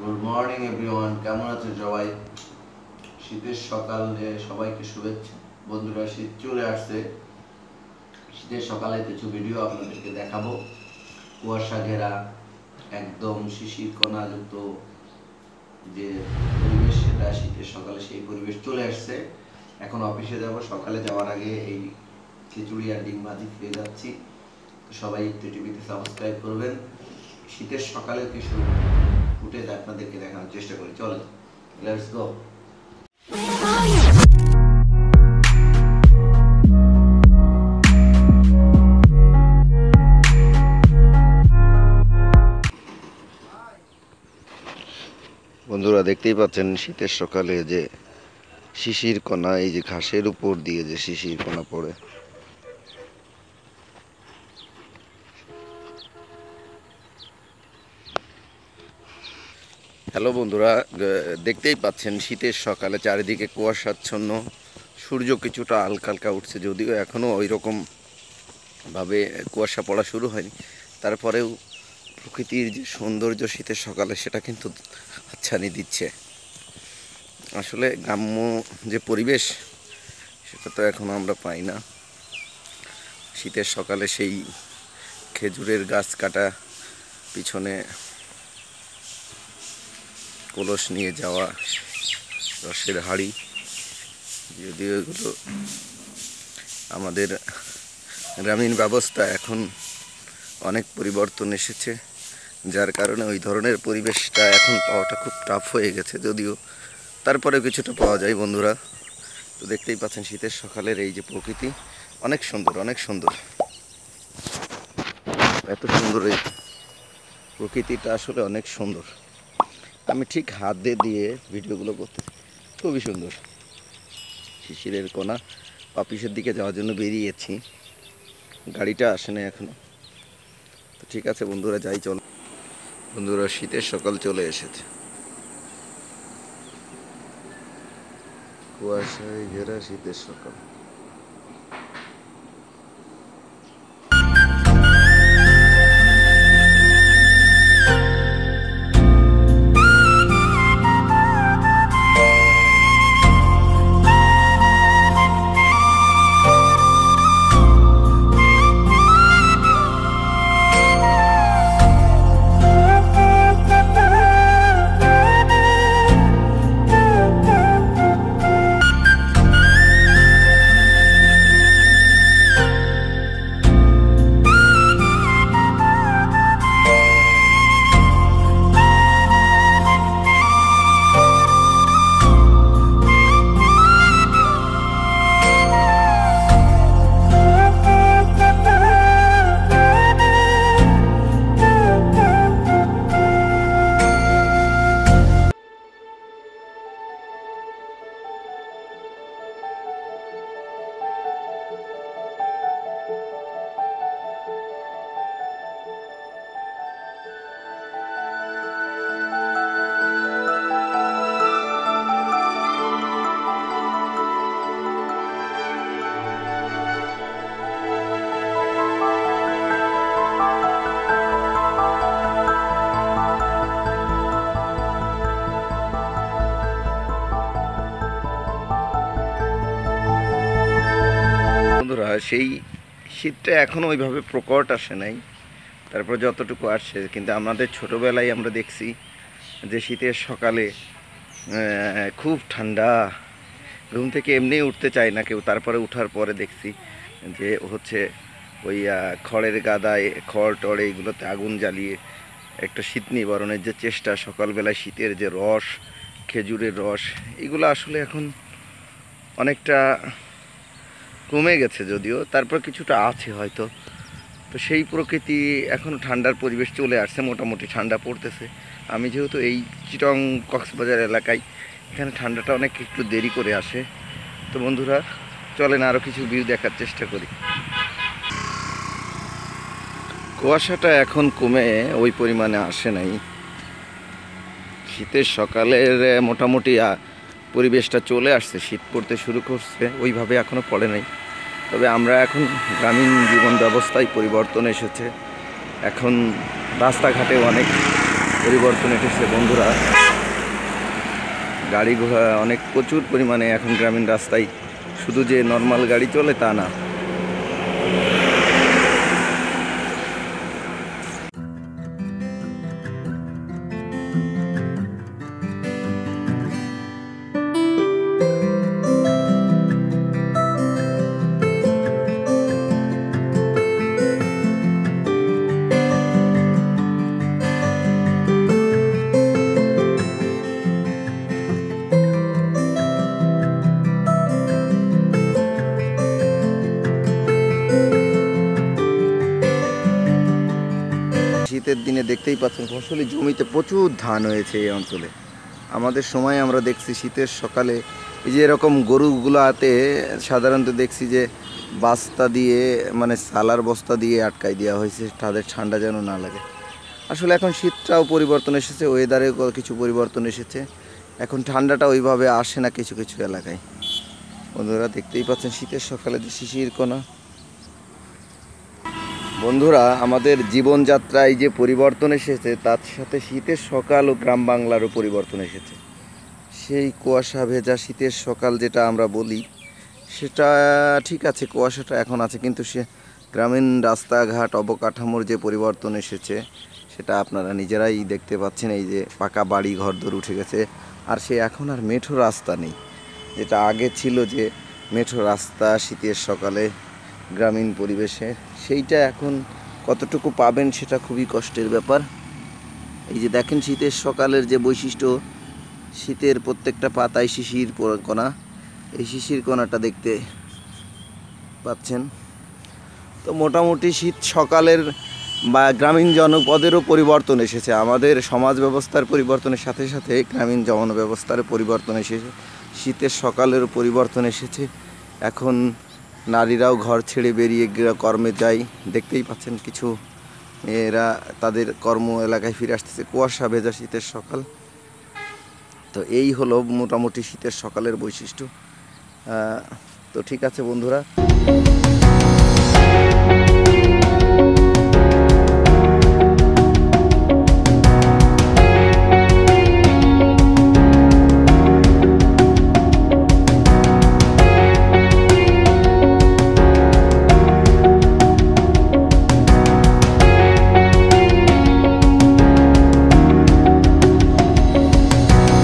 Good morning everyone, কেমন আছেন সবাই? শীতের সকালে সবাইকে শুভেচ্ছা। বন্ধুরা, শীত চলে আসছে। শীতের সকালে কিছু ভিডিও আপনাদেরকে দেখাবো। কুয়াশা ঘেরা, একদম শিশির কণাযুক্ত যে পরিবেশ, সেটা শীতের সকালে সেই পরিবেশ চলে আসছে। এখন অফিসে যাব, সকালে যাওয়ার আগে এই খিচুড়ি আর ডিম ভাজি খেয়ে যাচ্ছি। সবাই একটু টিভিতে সাবস্ক্রাইব করবেন। শীতের সকালে কিছু ফুটেজ আপনাদেরকে দেখানোর চেষ্টা করি। চলো, লেটস গো। বন্ধুরা, দেখতেই পাচ্ছেন শীতের সকালে যে শিশির কণা, এই যে ঘাসের উপর দিয়ে যে শিশির কণা পড়ে। হ্যালো বন্ধুরা, দেখতেই পাচ্ছেন শীতের সকালে চারিদিকে কুয়াশাচ্ছন্ন, সূর্য কিছুটা হালকা হালকা উঠছে, যদিও এখনও ওই রকম ভাবে কুয়াশা পড়া শুরু হয়নি। তারপরেও প্রকৃতির যে সৌন্দর্য শীতের সকালে, সেটা কিন্তু হাতছানি দিচ্ছে। আসলে গ্রাম্য যে পরিবেশ, সেটা তো এখন আমরা পাই না। শীতের সকালে সেই খেজুরের গাছ কাটা, পিছনে কলস নিয়ে যাওয়া, রসের হাঁড়ি, যদিও এগুলো আমাদের গ্রামীণ ব্যবস্থা এখন অনেক পরিবর্তন এসেছে, যার কারণে ওই ধরনের পরিবেশটা এখন পাওয়াটা খুব টাফ হয়ে গেছে। যদিও তারপরেও কিছুটা পাওয়া যায়। বন্ধুরা, তো দেখতেই পাচ্ছেন শীতের সকালের এই যে প্রকৃতি, অনেক সুন্দর, অনেক সুন্দর। এত সুন্দর এই প্রকৃতিটা, আসলে অনেক সুন্দর। আমি ঠিক হাত দিয়ে ভিডিওগুলো করতে, খুবই সুন্দর। শিশিরের কোনা, অফিসের দিকে যাওয়ার জন্য বেরিয়েছি, গাড়িটা আসে না এখনো। তো ঠিক আছে বন্ধুরা, যাই চল। বন্ধুরা, শীতের সকাল চলে এসেছে, কুয়াশায় ঘেরা শীতের সকাল। বন্ধুরা, সেই শীতটা এখনও ওইভাবে প্রকট আসে নাই, তারপর যতটুকু আসছে। কিন্তু আমাদের ছোটোবেলায় আমরা দেখছি যে শীতের সকালে খুব ঠান্ডা, ঘুম থেকে এমনি উঠতে চায় না কেউ। তারপরে উঠার পরে দেখছি যে হচ্ছে ওই খড়ের গাদায়, খড় টড়ে এগুলোতে আগুন জ্বালিয়ে একটা শীত নিবারণের যে চেষ্টা, সকালবেলায় শীতের যে রস, খেজুরের রস, এগুলো আসলে এখন অনেকটা কমে গেছে। যদিও তারপর কিছুটা আছে হয়তো। তো সেই প্রকৃতি, এখন ঠান্ডার পরিবেশ চলে আসছে, মোটামুটি ঠান্ডা পড়তেছে। আমি যেহেতু এই চিটং কক্সবাজার এলাকায়, এখানে ঠান্ডাটা অনেক একটু দেরি করে আসে। তো বন্ধুরা, চলেন আরও কিছু ভিউ দেখার চেষ্টা করি। কুয়াশাটা এখন কমে ওই পরিমাণে আসে নাই। শীতের সকালের মোটামুটি পরিবেশটা চলে আসছে, শীত পড়তে শুরু করছে, ওইভাবে এখনও পড়ে নাই। তবে আমরা এখন গ্রামীণ জীবন ব্যবস্থায় পরিবর্তন এসেছে। এখন রাস্তাঘাটে অনেক পরিবর্তন এসেছে বন্ধুরা। গাড়ি ঘোড়া অনেক প্রচুর পরিমাণে এখন গ্রামীণ রাস্তায়, শুধু যে নর্মাল গাড়ি চলে তা না। শীতের দিনে দেখতেই পাচ্ছেন ফসলি জমিতে প্রচুর ধান হয়েছে এই অঞ্চলে। আমাদের সময় আমরা দেখছি শীতের সকালে এই যে এরকম গরুগুলোতে সাধারণত দেখছি যে বস্তা দিয়ে, মানে সালার বস্তা দিয়ে আটকাই দেওয়া হয়েছে তাদের ঠান্ডা যেন না লাগে। আসলে এখন শীতটাও পরিবর্তন এসেছে, ওয়েদারেও কিছু পরিবর্তন এসেছে, এখন ঠান্ডাটা ওইভাবে আসে না কিছু কিছু এলাকায়। বন্ধুরা দেখতেই পাচ্ছেন শীতের সকালে যে শিশির কণা। বন্ধুরা আমাদের জীবনযাত্রায় যে পরিবর্তন এসেছে তার সাথে শীতের সকাল ও গ্রাম বাংলারও পরিবর্তন এসেছে। সেই কুয়াশা ভেজা শীতের সকাল যেটা আমরা বলি, সেটা ঠিক আছে, কুয়াশাটা এখন আছে, কিন্তু সে গ্রামীণ রাস্তাঘাট অবকাঠামোর যে পরিবর্তন এসেছে সেটা আপনারা নিজেরাই দেখতে পাচ্ছেন। এই যে পাকা বাড়ি ঘরদোর উঠে গেছে, আর সে এখন আর মেঠো রাস্তা নেই, যেটা আগে ছিল যে মেঠো রাস্তা শীতের সকালে গ্রামীণ পরিবেশে, সেইটা এখন কতটুকু পাবেন সেটা খুবই কষ্টের ব্যাপার। এই যে দেখেন শীতের সকালের যে বৈশিষ্ট্য, শীতের প্রত্যেকটা পাতায় শিশির কণা, এই শিশির কণাটা দেখতে পাচ্ছেন। তো মোটামুটি শীত সকালের বা গ্রামীণ জনপদেরও পরিবর্তন এসেছে। আমাদের সমাজ ব্যবস্থার পরিবর্তনের সাথে সাথে গ্রামীণ জন ব্যবস্থার পরিবর্তন এসেছে, শীতের সকালেরও পরিবর্তন এসেছে। এখন নারীরাও ঘর ছেড়ে বেরিয়ে কর্মে যায়, দেখতেই পাচ্ছেন কিছু মেয়েরা তাদের কর্ম এলাকায় ফিরে আসতেছে। কুয়াশা ভেজা শীতের সকাল। তো এই হলো মোটামুটি শীতের সকালের বৈশিষ্ট্য। তো ঠিক আছে বন্ধুরা।